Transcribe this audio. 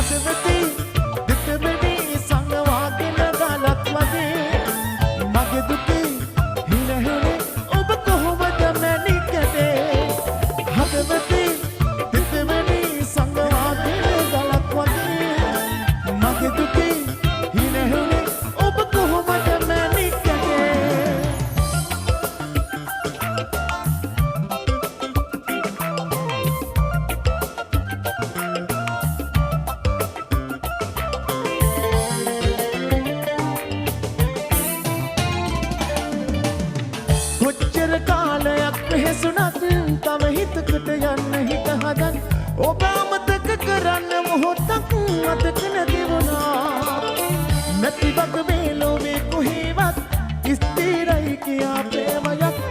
හදවතේ දෙතෙමෙනි සංගවාගෙන ගලක් වගේ මගේ දුකේ හිනහෙනේ ඔබ කොහොමද මැනිකදේ හදවතේ දෙතෙමෙනි සංගවාගෙන ගලක් වගේ මගේ දුකේ හිනහෙනේ ඔබ කොහොමද මැනිකදේ කොච්චර කාලයක් වෙහෙසුණත් තව හිතකට යන්න හිත හදන් ඔබ අමතක කරන්න මොහොතක් මතක නැති වුණා නැති වග මේ ලෝකේ කොහෙවත් ස්ථිරයි කියා ප්‍රේමයක්